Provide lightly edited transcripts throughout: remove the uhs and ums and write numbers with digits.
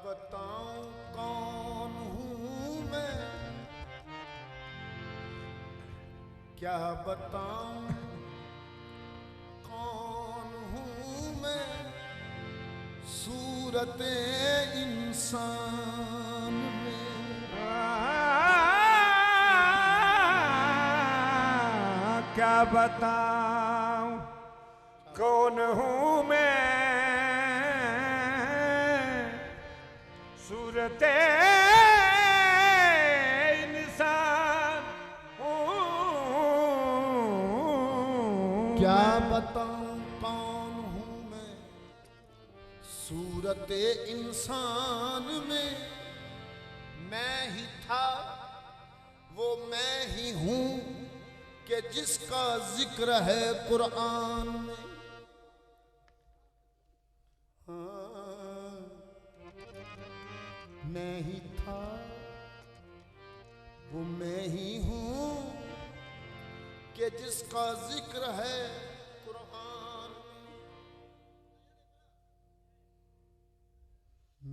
बताऊं कौन हूं मैं, क्या बताऊं कौन हूं मैं, सूरत इंसान में क्या बताऊं कौन हूं मैं, सूरत इंसान हूं। क्या बताऊं कौन हूं मैं, सूरत इंसान में मैं ही था वो मैं ही हूं कि जिसका जिक्र है कुरान में। हाँ, मैं ही था वो मैं ही हूं कि जिसका जिक्र है कुरान में।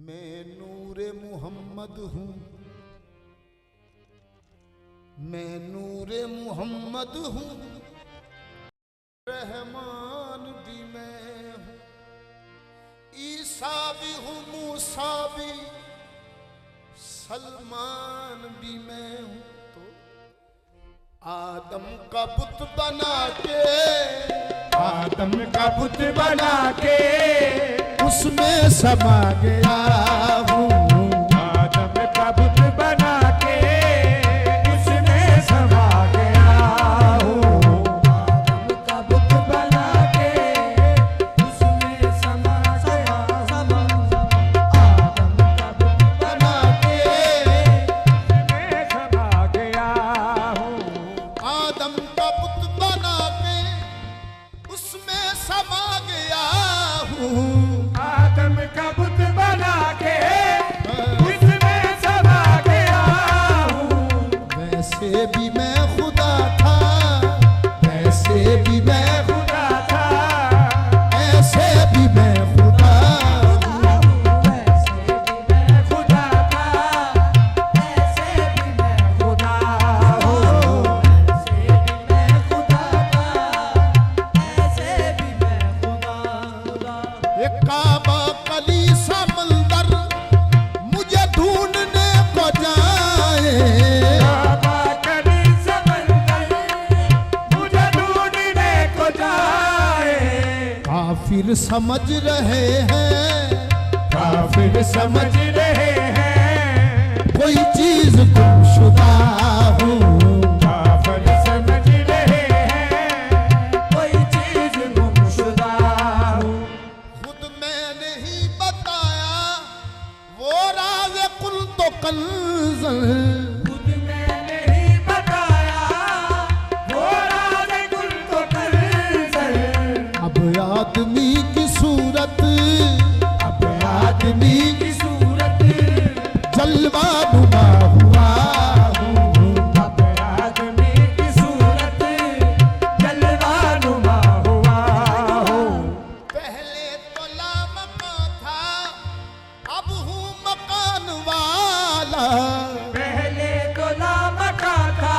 मैं नूरे मुहम्मद हूं, मैं नूरे मुहम्मद हूं, रहमान भी मैं हूं, ईसा भी हूं, मूसा भी, सलमान भी मैं हूं। तो आदम का बुत बना के, आदम का बुत बना के उसमें समा गया हूं। आदम का बुत बना के उसमें समा गया हूं। आदम का बुत बना के उसमें समा आदम का बुत बना के उसमें समा गया हूं। आदम का बुत बना के उसमें समा गया हूं। आदम का बुत बना के उसमें समा गया हूं। वैसे भी मैं खुदा था, वैसे भी मैं खुदा था, ऐसे भी मैं खुदा हूं। वैसे भी मैं खुदा था, ऐसे भी मैं खुदा हूं। ऐसे भी मैं खुदा था, ऐसे भी मैं खुदा। एक काबा कलीसा मंदिर मुझे ढूंढने को जाए, काबा कली समंदर मुझे ढूंढने को जाए। काफिर समझ रहे हैं, काफिर समझ रहे हैं कोई चीज गुमशुदा हूं। काफिर समझ रहे हैं कोई चीज गुमशुदा हूं। खुद मैंने ही बताया वो राज कुल तो कंज़ल, खुद मैंने ही बताया वो राज कुल तो कंज़ल। अब आदमी की सूरत, अब आदमी की सूरत जलवा नुमा हुआ हूं। अब आदमी की सूरत जलवा नुमा हुआ हो। पहले तो लामका था, अब हूँ मकान वाला। पहले तो लामका था,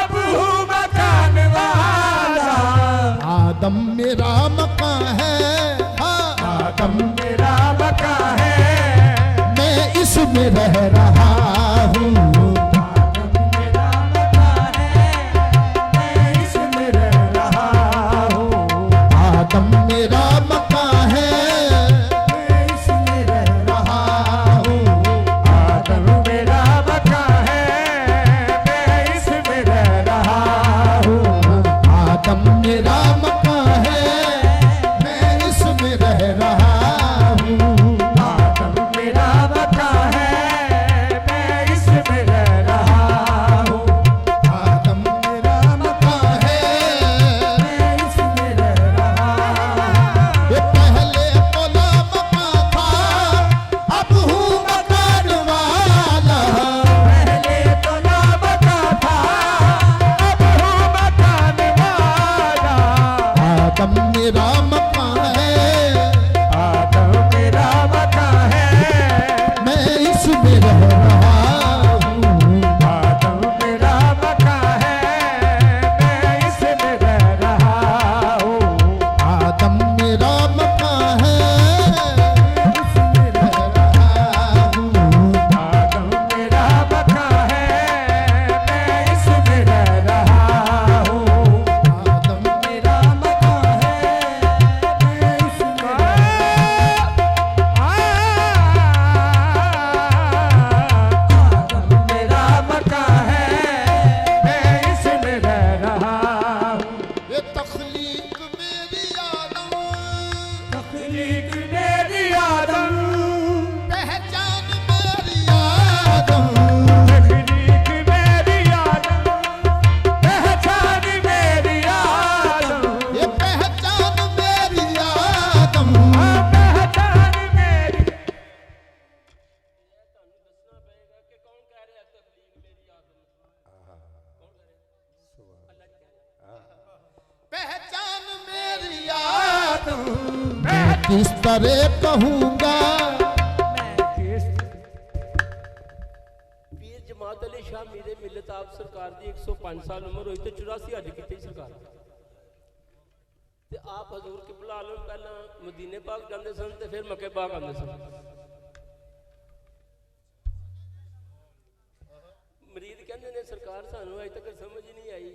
अब हूँ मकान वाला। आदम मेरा मकान है, हाँ आदम मेरा मकान है, मैं इसमें रह रहा हूँ। आदम मेरा मकान है, मैं इसमें रह रहा हूँ। आदम मेरा मकान है, मैं इसमें रह रहा हूँ। आदम मेरा मकान है, मैं इसमें रह रहा हूँ। आदम मेरा मकान है, मैं इसमें रह रहा हूँ। आदम मेरा मकान है, किस तरह कहूँगा। पीर जमात अली शाह मीरे मिलत आप सरकार दी 105 साल उम्र हुई तो 84 हज की सरकार ते आप हजूर किबला आलम पहला मदीने पाक जाते सन ते फिर मक्के पाक आते सन। मरीद कहते ने सरकार सानू अज तक समझ ही नहीं आई,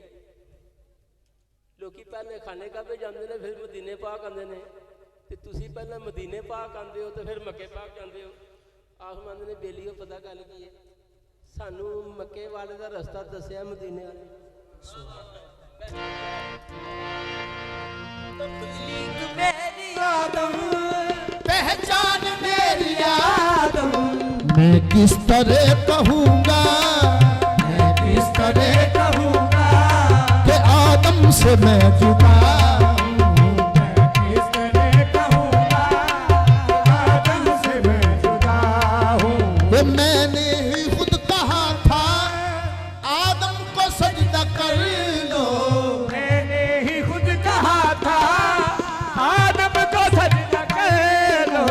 लोग पहले खाने काबे जाते हैं फिर मदीने पाक आते हैं, तो तुसी पहले मदीने पाक आते हो तो फिर मक्के पाक जाते हो। आख मंद ने बेली पता गल की है, सानू मक्के वाले का रस्ता दसिया मदीने वाले। पहचान मेरी आदम, मैं किस तरह कहूँगा, मैं किस तरह कहूँगा कि आदम से मैं जुदा हूँ। मैं किस तरह कहूँगा आदम से मैं जुदा हूँ। ये मैंने ही खुद कहा था आदम को सजदा कर लो, मैंने ही खुद कहा था आदम को सजदा कर लो।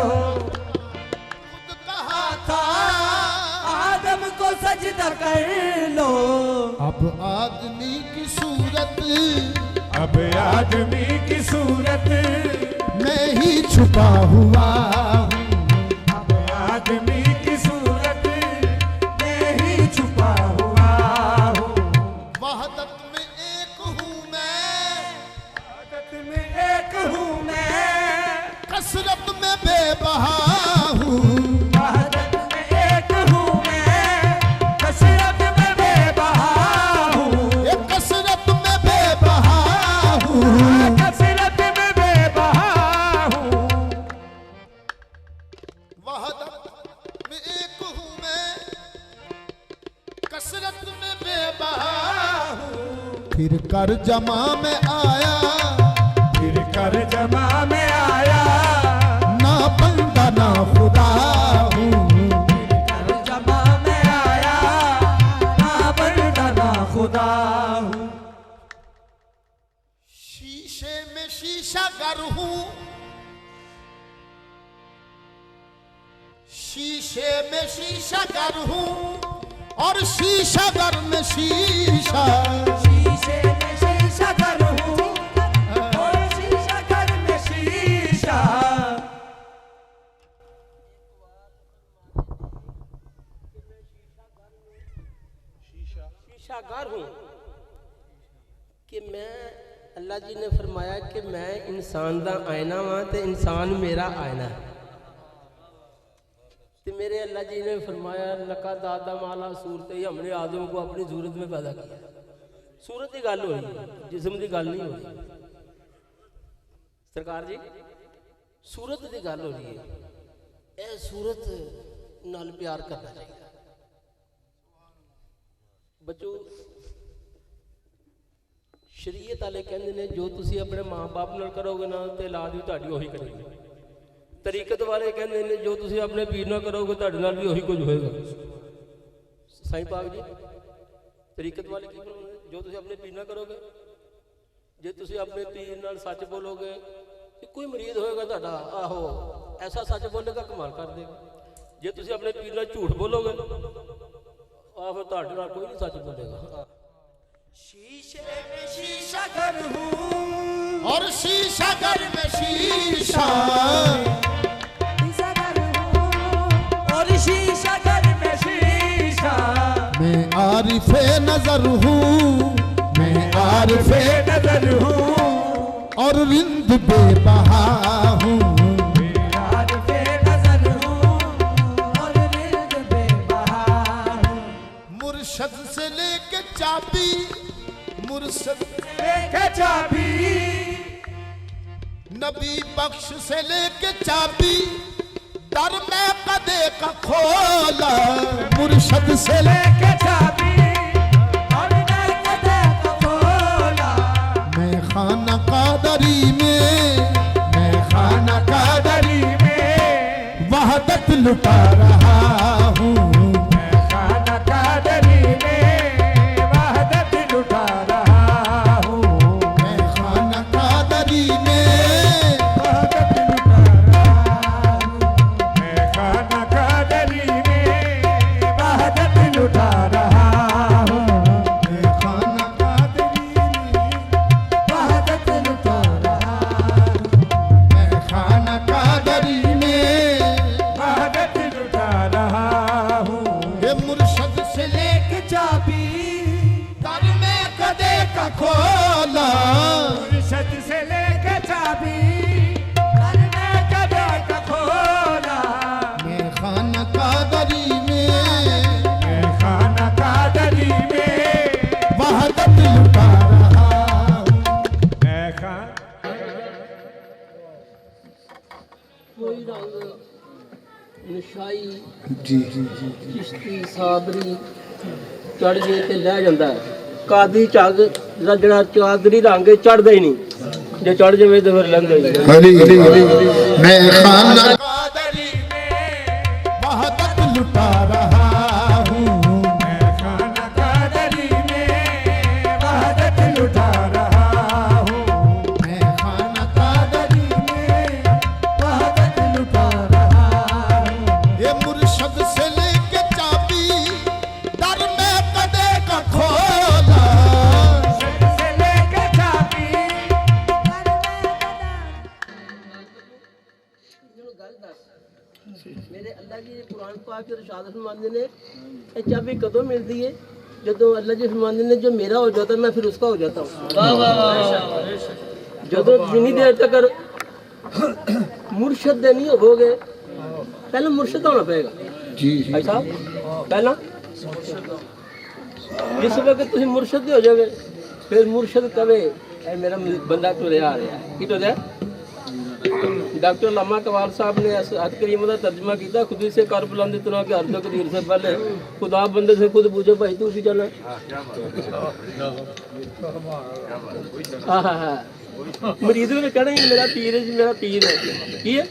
खुद कहा था आदम को सजदा कर लो। अब आदमी की सूरत, अब आदमी की सूरत मैं ही छुपा हुआ हूँ। अब आदमी की सूरत मैं ही छुपा हुआ हूँ। वहदत में एक हूँ मैं, वहदत में एक हूँ मैं, कसरत में बेबहा हूँ। वहदत में एक हूँ मैं, कसरत में बेबहा हूँ। ये कसरत में बेबहा हूँ। कसरत में बेबहा हूँ। वहदत में एक हूँ मैं, कसरत में बेबहा हूँ। फिर कर जमा में आया, फिर कर जमा में आया, ना बंदा ना खुदा हूँ। कर जमा में आया, ना बंदा ना खुदा हूँ। शीशे में शीशा गर हूँ, शीशे में शीशा गर हूँ और शीशा गर में शीशा। शीशे में शीशा घर हूँ और शीशा घर में शीशा। शीशागर हूँ कि मैं, अल्लाह जी ने फरमाया कि मैं इंसान दा आयना वां ते इंसान मेरा आयना है। तो मेरे अल्लाह जी ने फरमाया लका दादा माला सूरत ही, हमने आदम को अपनी सूरत में पैदा किया। सूरत की गल हो रही, जिस्म की गल नहीं हो रही सरकार जी, सूरत की गल हो रही है। यह सूरत नाल प्यार करना चाहिए। बच्चों शरीयत वाले कहते हैं जो तुसी अपने माँ बाप नाल करोगे ना तो औलाद भी तुहाडी ओही करेगी। तरीकत वाले कहते हैं जो तुसी अपने पीर नाल करोगे तुहाडे नाल भी ओही कुछ होएगा। साईं पाक जी तरीकत वाले की फरमाते जो तुसी अपने पीर नाल करोगे, जे तुसी अपने पीर नाल सच बोलोगे तो कोई मरीद होएगा तुहाडा, आहो ऐसा सच बोलेगा कमाल कर देगा। जे तुसी अपने पीर नाल झूठ बोलोगे आहो तुहाडे नाल कोई नहीं सच बोलेगा। शीशे में शीशा घर हूँ और शीशा घर में शीशा। शीशा घर हूँ और शीशा घर में शीशा। मैं आरिफे नजर हूँ, मैं आरिफे नजर हूँ और रिंद बेबहा हूँ। आरिफे नजर हूँ और रिंद बेबहा हूँ। मुर्शद से लेके चाबी, मुर्शद लेके चाबी, नबी बख्श से लेके चाबी, दर में कदे का खोला। मुर्शद से लेके चाबी और मैं कदे को खोला। मैं खाना कादरी में, मैं खाना कादरी में वहदत लुटा रहा हूँ। मैं खाना कादरी में वहदत लुटा रहा हूँ। मैं खाना कादरी में वहदत लुटा रहा का खोला मुर्शद से लेके चाबी दर में कदे का खोला मैं खाना कादरी में खाना कादरी में वहदत लुटा रहा हूँ। मैं खान कोई रंग नशाई जी चिश्ती साबरी चढ़ ਜੇ ਤੇ ਲੈ ਜਾਂਦਾ ਹੈ। ਕਾਦੀ ਝੱਗ ਦਾ ਜਿਹੜਾ ਚਾਦਰੀ ਰੰਗ ਚੜਦਾ ਹੀ ਨਹੀਂ, ਜੇ ਚੜ ਜਾਵੇ ਤਾਂ ਫਿਰ ਲੈਂਦਾ ਹੀ ਨਹੀਂ। हरी मैं खाना कादरी में वहदत लुटा रहा हूँ। मैं खाना कादरी में वहदत लुटा रहा हूँ मैं खाना कादरी में वहदत लुटा रहा हूँ ये मुर्शद से लेके चाबी दर में कदे का खोला से लेके चाबी ਮੇਰੇ ਅੱਲਾ ਜੀ ਕੁਰਾਨ ਪਾਕ ਦੇ ਇਰਸ਼ਾਦ ਫਰਮਾਉਂਦੇ ਨੇ ਇਹ ਚਾਬੀ ਕਦੋਂ ਮਿਲਦੀ ਹੈ? ਜਦੋਂ ਅੱਲਾ ਜੀ ਫਰਮਾਉਂਦੇ ਨੇ ਜੋ ਮੇਰਾ ਹੋ ਜਾਤਾ मैं फिर उसका हो जाता हूँ। वाह वाह वाह ਜਦੋਂ ਜਿੰਨੀ ਦੇਰ ਤੱਕ ਮੁਰਸ਼ਦ ਦੇ ਨਹੀਂ ਹੋਵੋਗੇ, ਪਹਿਲਾਂ ਮੁਰਸ਼ਦ ਹੋਣਾ ਪਏਗਾ जी ਭਾਈ ਸਾਹਿਬ। ਪਹਿਲਾਂ ਜਿਸ ਵਕਤ ਤੁਸੀਂ ਮੁਰਸ਼ਦ ਦੇ ਹੋ ਜਾਓਗੇ, ਫਿਰ ਮੁਰਸ਼ਦ ਕਵੇ ਇਹ ਮੇਰਾ ਬੰਦਾ ਤੁਰਿਆ ਆ ਰਿਹਾ ਹੈ। ਕੀ ਤੁਰਿਆ? डॉक्टर लम्मा कवाल साहब ने हद करीम का तर्जमा किया, खुद से कर बुलंद इतना कि हर तकदीर से पहले खुदा बंदे से खुद पूछो भाई तू उसी चलना। मरीज ने कहना ही मेरा पीर है जी, मेरा पीर है। की है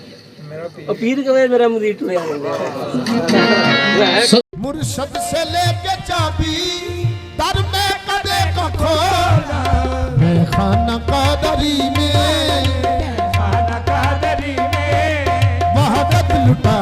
और पीर कहे मेरा मरीज टुरिया मुर्शद से लेके चाबी दर में कदे का खोला मैं खाना कादरी में खाना कादरी में वहदत लुटा